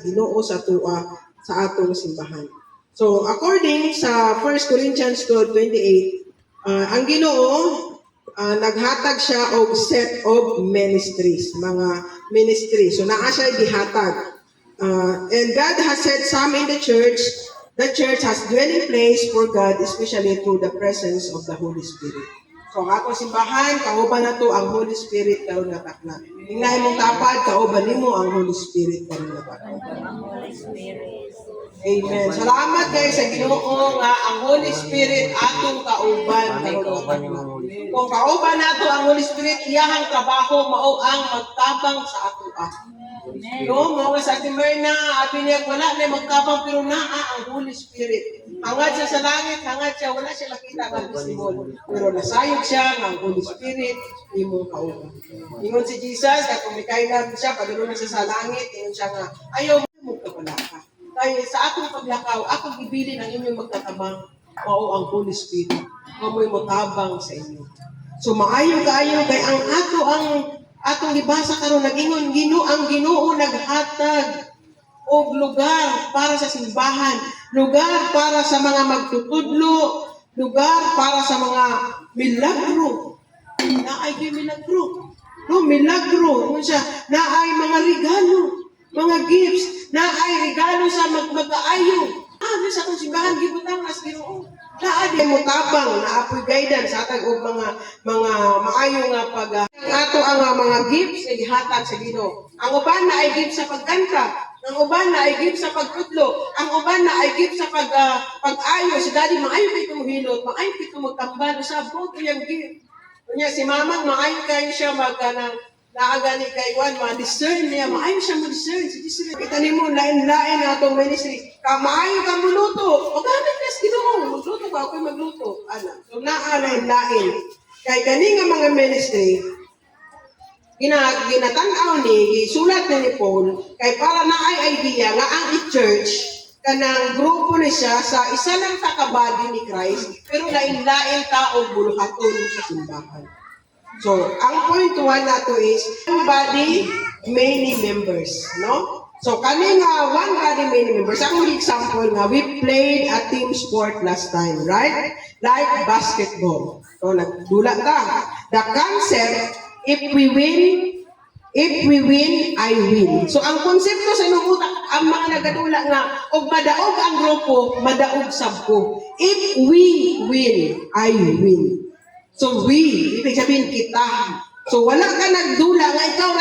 Ginoo sa tuwa sa atong simbahan. So according sa 1 Corinthians 12:28, ang Ginoo naghatag siya og set of ministries, mga ministries. So naa siya gihatag. And God has set some in the church. The church has dwelling place for God, especially through the presence of the Holy Spirit. So ang atong simbahan, kauban na to ang Holy Spirit karon nga takna. Ingnahin mong tapad, kauban nimo ang Holy Spirit karon nga takna. Amen. Salamat kay sa Ginoo nga ang Holy Spirit atong kauban karon nga takna. Kung kauban nato ang Holy Spirit, iyahang trabaho mao ang magtabang sa ato. No, mga sa ating Myrna, abi niya wala na magtabang pero naa ang Holy Spirit. Hangad siya sa langit, hangad siya, wala siya nakita ng visible. Pero nasayog siya ng Holy Spirit, imong kauban. Ingon si Jesus, kung may kailan siya, padulong na siya sa langit, ingon siya nga, ayaw mo magkabalaka. Kaya sa akong paglakaw, akong gibilin ang inyong magtatabang, mao ang Holy Spirit. Mamoy mo tabang sa inyo. So maayo kaayo kay ang ato ang atong gibasa karon nag-ingon ang Ginoo naghatag og lugar para sa simbahan, lugar para sa mga magtutudlo, lugar para sa mga milagro. Naay milagro. No, milagro. Ano siya? Naay mga regalo, mga gifts, naay regalo sa magkaayo. Sa akong simbahan gibutang as Ginoo. Naa di mo tabang na apoy guidance atag og mga maayo nga pag ato ang mga gifts na gihatag sa Ginoo. Ang uban na ay gift sa pagkanta, ang uban na ay gift sa pagtudlo, ang uban na ay gift sa pag-ayo. Si daddy maayo kay kumuhilot, maayo kay magtambal sa boto yang gift. Kunya si mama maayo kay siya magkanang naagani kay Juan, ma-discern niya, maayo siya ma-discern. Kita nimo lain-lain na itong ministry. Maayo ka muluto. O gamit ka sa Ginoo. Magluto ka, ako'y magluto. So lain-lain. Kay kani nga mga ministry, ginatanaw ni, sulat ni Paul, kay para na ay idea nga ang i-church, kanang grupo ni siya sa isa lang takabadi ni Christ, pero lain-lain ta o buluhaton sa simbahan. So, ang point 1 nato is, one body, many members, no? So, kaning one body, many members. Ako example nga, we played a team sport last time, right? Like basketball. So, nagdula ka. The concept, if we win, I win. So, ang konsepto sa inyong utak, ang mga nagadula nga, og madaog ang grupo, madaog sabko. If we win, I win. So we, ibig sabihin kita. So wala ka nagdula nga ikaw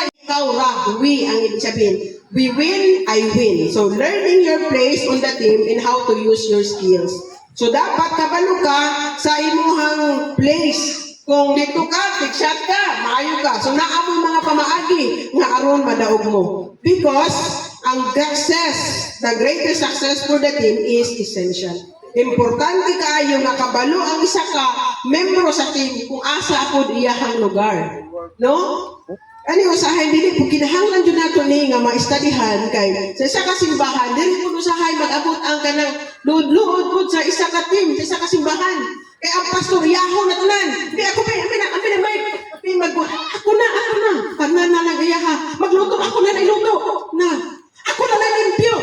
ra. We ang ibig sabihin. We win, I win. So learning your place on the team and how to use your skills. So dapat kabalo ka sa imuhang place. Kung dito ka, big shot ka, maayo ka. So naamong mga pamaagi nga aron madaog mo. Because ang success, the greatest success for the team is essential. Importante kaayo nga kabalo ang isa ka membro sa team kung asa pod iyahang lugar. No? Ani usahay dili po kinahanglan jud nato ni nga maistudihan kay sa isa ka simbahan dili po usahay mag-abot ang kanang luod pod sa isa ka team, sa isa ka simbahan. Kay ang pastor yahon na tanan. Di ako may ako na. Tanan na nagayaha. Magluto ako na iluto. Na. Ako na lang limpyo.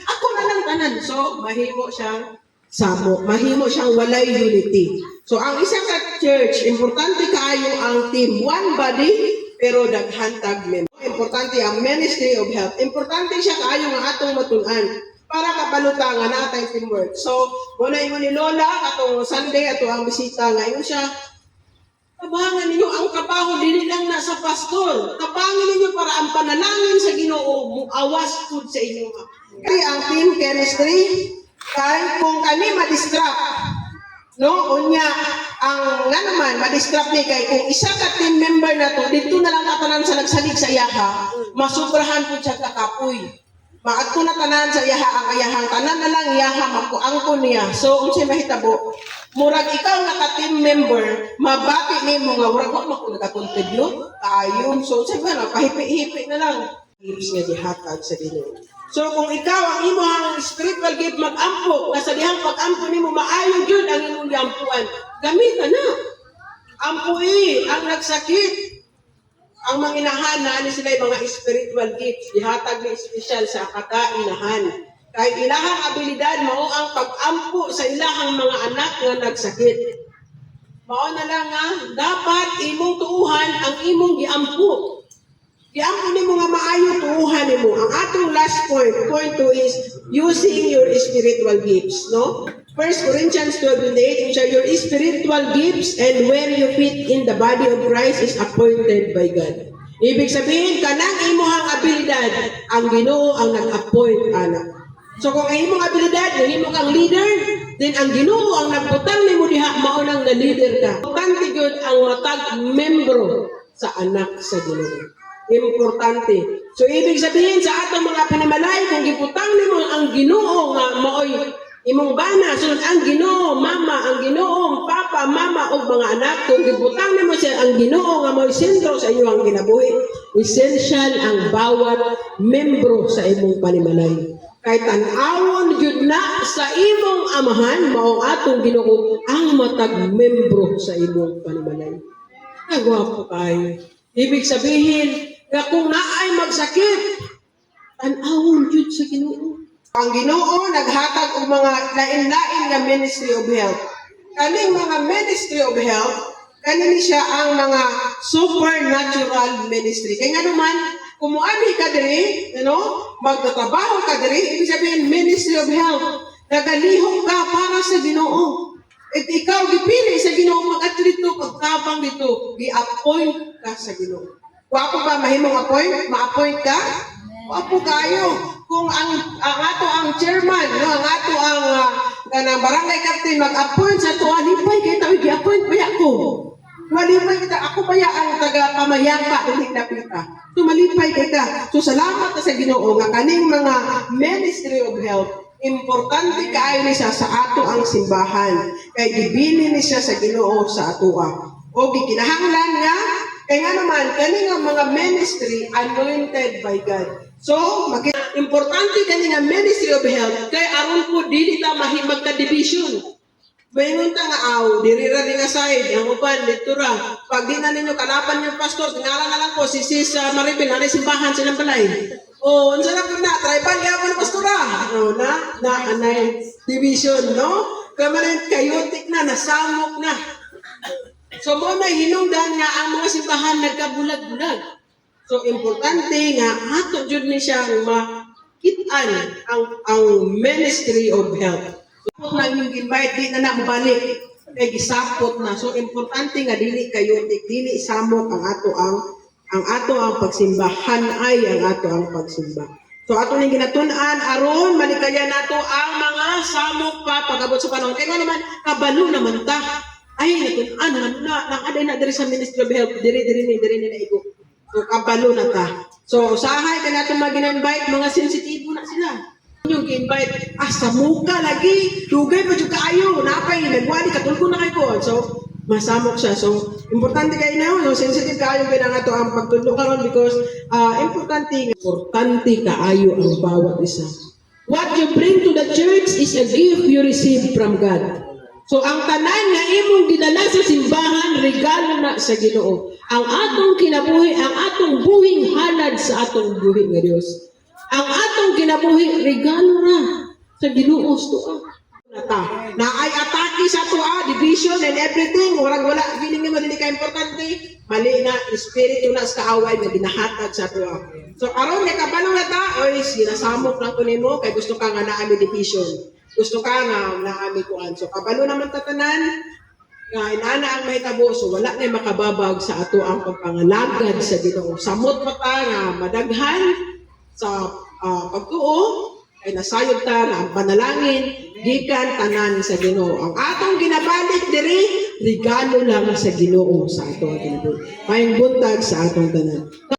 Ako na lang tanan. So, mahimo siyang samo. Mahimo siyang walay unity. So, ang isang church, importante kaayo ang team. One body, pero daghantag member. Importante ang ministry of health. Importante siya kaayo nga atong matun-an. Para kapaluta nga natay teamwork. So, muna ingon ni Lola, atong Sunday, ato ang bisita nga. Ingon siya, tabangan ninyo ang kabaho, dili lang na sa pastor. Tabangin ninyo para ang panalangin sa Ginoo muawas pud sa inyo. Kaya ang team chemistry, kay kung kani ma-distract, no? Unya, ang nga naman, ma-distract ni kay kung isa ka team member na to, dito na lang katanan sa nagsalig sa iyaha, masubrahan po siya kakapoy. Maadto na tanan sa iyaha ang ayahang tanan na lang iyaha makuangko niya. So unsay mahitabo? Murag ikaw nga ka-team member, mabati nimo nga murag wa man ko naka-contribute ayon. So unsay ba pahipi-hipi na lang. Gifts nga gihatag sa Ginoo. So kung ikaw ang imong spiritual gift mag-ampo, nga sa dihang pag-ampo nimo maayo gyud ang imong giampuan, gamitan na. Ampui ang nagsakit. ang mga inahan na sila yung mga spiritual gifts, ihatag ni espesyal sa kakainahan. Kay ilahang abilidad mao ang pag-ampo sa ilahang mga anak nga nagsakit. Mao na lang nga dapat imong tuuhan ang imong giampo. Giampo nimo nga maayo tuuhan nimo. Ang atong last point 2 is using your spiritual gifts, no? 1 Corinthians 12:8, your spiritual gifts and where you fit in the body of Christ is appointed by God. Ibig sabihin, kanang imuhang abilidad, ang Ginoo ang nag-appoint anak. So kung ang imong abilidad, himo kang leader, then ang Ginoo ang nagbutang nimo diha mao nang na leader ka. Importante gyud ang matag membro sa anak sa Ginoo. Importante. So ibig sabihin sa atong mga panimalay, kung gibutang nimo ang Ginoo nga maoy imong bana, sunod ang Ginoo, mama, ang Ginoo, papa, mama, o mga anak, kung gibutang nimo siya ang Ginoo nga mo'y sentro sa inyong kinabuhi, essential ang bawat membro sa imong panimalay. Kay tan-awon gyud na sa imong amahan, mao atong Ginoo ang matag membro sa imong panimalay. Nagwapo kayo. Ibig sabihin, nga kung naay magsakit, tan-awon gyud sa Ginoo. Ang Ginoo naghatag og mga lain-lain nga ministry of health. Kaning mga ministry of health, kanini siya ang mga supernatural ministry. Kaya nga naman, kung muani ka diri, magtatrabaho ka diri, ibig sabihin ministry of health, nagalihok ka para sa Ginoo. At ikaw gipili sa Ginoo mag-atrito pagtabang dito, gi-appoint ka sa Ginoo. Wapo ba mahimong appoint? Ma-appoint ka? Wapo kayo. Kung ang ato ang chairman, ang ato ang kanang barangay captain mag-appoint sa tuwa, lipay kay tawag gi-appoint pa ako. Malipay kita, ako pa ang taga-pamayapa, hindi napita. So malipay kita. So salamat sa Ginoo nga kaning mga ministry of health, importante kaayo ni siya sa ato ang simbahan. Kay gibili ni siya sa Ginoo sa atoa. O gikinahanglan nga, kaya nga naman, kaning mga ministry anointed by God. So, importante kani nga ministry of health kay aron po dili ta mahimag ka division. Bayon ta nga diri ra nga side ang uban dito ra. Pag di na ninyo kalaban yung pastor, tingala na lang po si Sis Maribel na simbahan silang balay. Oh, unsa na pud na tribal ya man pastora. No na anay division, no? Kamanen chaotic na nasamok na. So mo na hinungdan nga ang mga simbahan nagkabulag-bulag. So, importante nga, ato jud ni siya makitaan ang ministry of health. So, na yung invite, di na mabalik. Kaya gisapot na. So, importante nga, dili kayotik, dili samok ang ato ang pagsimbahan ay ang ato ang pagsimba. So, ato nang ginatunan, aron, malikaya nato ang mga samok pa pag-abot sa panahon. Kaya nga naman, kabalo naman ta. Ay, natunan, nakaday na diri sa ministry of health, diri na igo. So, kabalo na ta. So, usahay ka natin mag-invite, mga sensitibo na sila. Yung invite, sa muka lagi, lugay pa dyan kaayo, napay, nagwali, katulko na kayo. So, masamok siya. So, importante kayo na yun, sensitive kaayo kayo na ito ang pagtulong karon because importante kaayo ang bawat isa. What you bring to the church is a gift you receive from God. So, ang tanan nga imong dinala sa simbahan, regalo na sa Ginoo. Ang atong kinabuhi, ang atong buhing halad sa atong buhi nga Dios. Ang atong kinabuhi, regalo na sa Ginoo sa tuwa. Na ay atake sa tuwa, division and everything, wala, feeling mo dili ka importante, mali na, espiritu na sa kaaway na ginahatag sa tuwa. So, aron nga kabalo na ta, oy, sinasamok lang ko nimo, kay gusto ka nga naami division. Gusto ka nga naami kuan. So, kabalo naman tatanan, nga inana ang mahitabo, so wala na makababag sa ato ang pagpangalagad sa Ginoo. Samot pa ta nga madaghan sa pagtuo, ay nasayod ta na ang panalangin, gikan tanan sa Ginoo. Ang atong ginabalik diri, regalo lang sa Ginoo sa ato. Mayong buntag sa atong tanan.